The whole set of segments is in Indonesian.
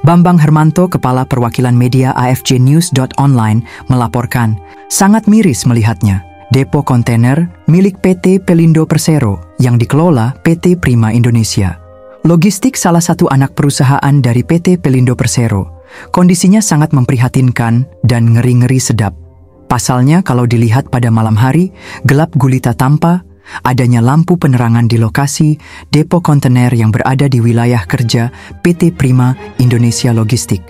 Bambang Hermanto, Kepala Perwakilan Media AFJ News.online, melaporkan, sangat miris melihatnya. Depo kontainer milik PT Pelindo Persero yang dikelola PT Prima Indonesia Logistik, salah satu anak perusahaan dari PT Pelindo Persero. Kondisinya sangat memprihatinkan dan ngeri-ngeri sedap. Pasalnya kalau dilihat pada malam hari, gelap gulita tanpa adanya lampu penerangan di lokasi depo kontainer yang berada di wilayah kerja PT Prima Indonesia Logistik.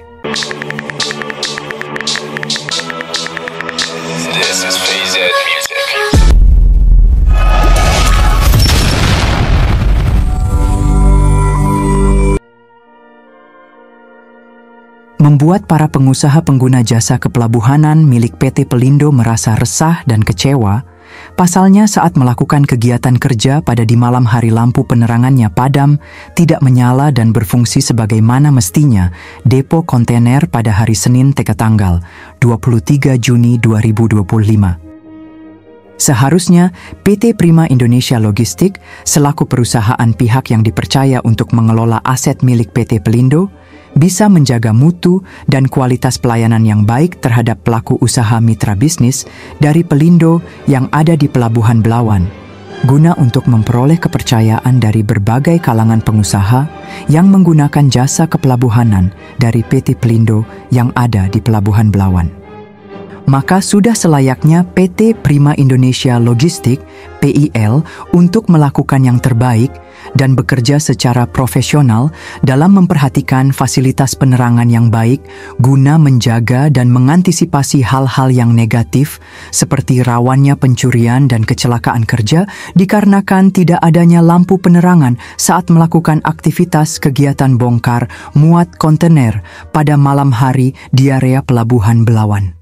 Membuat para pengusaha pengguna jasa kepelabuhanan milik PT Pelindo merasa resah dan kecewa. Pasalnya saat melakukan kegiatan kerja pada di malam hari lampu penerangannya padam, tidak menyala dan berfungsi sebagaimana mestinya depo kontainer pada hari Senin tanggal 23 Juni 2025. Seharusnya PT Prima Indonesia Logistik selaku perusahaan pihak yang dipercaya untuk mengelola aset milik PT Pelindo bisa menjaga mutu dan kualitas pelayanan yang baik terhadap pelaku usaha mitra bisnis dari Pelindo yang ada di Pelabuhan Belawan, guna untuk memperoleh kepercayaan dari berbagai kalangan pengusaha yang menggunakan jasa kepelabuhanan dari PT Pelindo yang ada di Pelabuhan Belawan. Maka sudah selayaknya PT Prima Indonesia Logistik (PIL) untuk melakukan yang terbaik dan bekerja secara profesional dalam memperhatikan fasilitas penerangan yang baik guna menjaga dan mengantisipasi hal-hal yang negatif seperti rawannya pencurian dan kecelakaan kerja dikarenakan tidak adanya lampu penerangan saat melakukan aktivitas kegiatan bongkar muat kontainer pada malam hari di area Pelabuhan Belawan.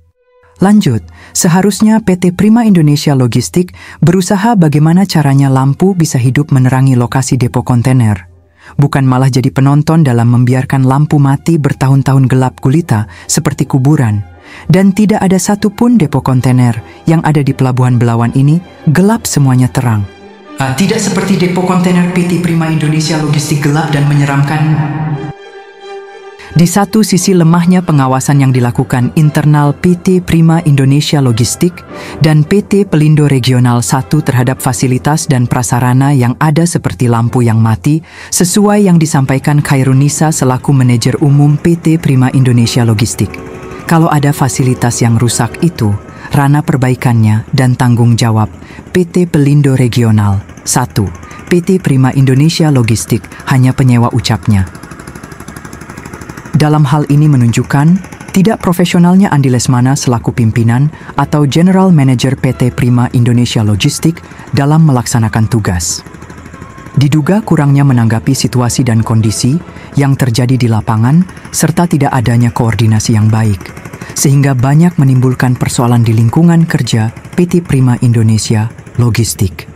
Lanjut, seharusnya PT Prima Indonesia Logistik berusaha bagaimana caranya lampu bisa hidup menerangi lokasi depo kontainer. Bukan malah jadi penonton dalam membiarkan lampu mati bertahun-tahun gelap gulita seperti kuburan. Dan tidak ada satupun depo kontainer yang ada di Pelabuhan Belawan ini gelap semuanya terang. Tidak seperti depo kontainer PT Prima Indonesia Logistik gelap dan menyeramkan. Di satu sisi lemahnya pengawasan yang dilakukan internal PT Prima Indonesia Logistik dan PT Pelindo Regional 1 terhadap fasilitas dan prasarana yang ada seperti lampu yang mati, sesuai yang disampaikan Khairunisa selaku manajer umum PT Prima Indonesia Logistik. Kalau ada fasilitas yang rusak itu, ranah perbaikannya dan tanggung jawab PT Pelindo Regional 1. PT Prima Indonesia Logistik hanya penyewa ucapnya. Dalam hal ini menunjukkan tidak profesionalnya Andi Lesmana selaku pimpinan atau General Manager PT Prima Indonesia Logistik dalam melaksanakan tugas. Diduga kurangnya menanggapi situasi dan kondisi yang terjadi di lapangan serta tidak adanya koordinasi yang baik, sehingga banyak menimbulkan persoalan di lingkungan kerja PT Prima Indonesia Logistik.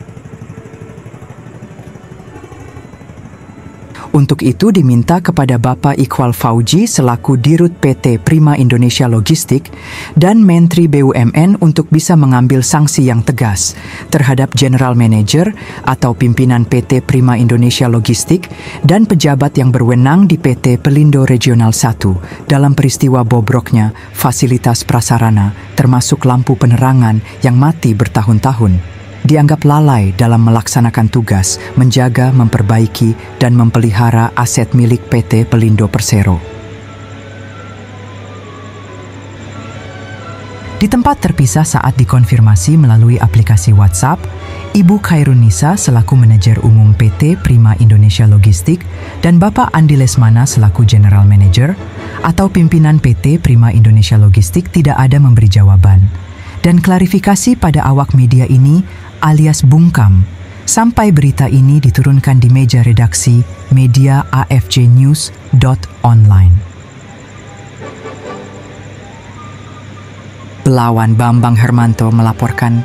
Untuk itu diminta kepada Bapak Iqbal Fauji selaku Dirut PT Prima Indonesia Logistik dan Menteri BUMN untuk bisa mengambil sanksi yang tegas terhadap General Manager atau pimpinan PT Prima Indonesia Logistik dan pejabat yang berwenang di PT Pelindo Regional 1 dalam peristiwa bobroknya fasilitas prasarana termasuk lampu penerangan yang mati bertahun-tahun. Dianggap lalai dalam melaksanakan tugas, menjaga, memperbaiki, dan memelihara aset milik PT Pelindo Persero. Di tempat terpisah saat dikonfirmasi melalui aplikasi WhatsApp, Ibu Khairunisa selaku manajer umum PT Prima Indonesia Logistik dan Bapak Andi Lesmana selaku General Manager atau pimpinan PT Prima Indonesia Logistik tidak ada memberi jawaban. Dan klarifikasi pada awak media ini alias bungkam, sampai berita ini diturunkan di meja redaksi media AFJ News.online. Belawan, Bambang Hermanto melaporkan.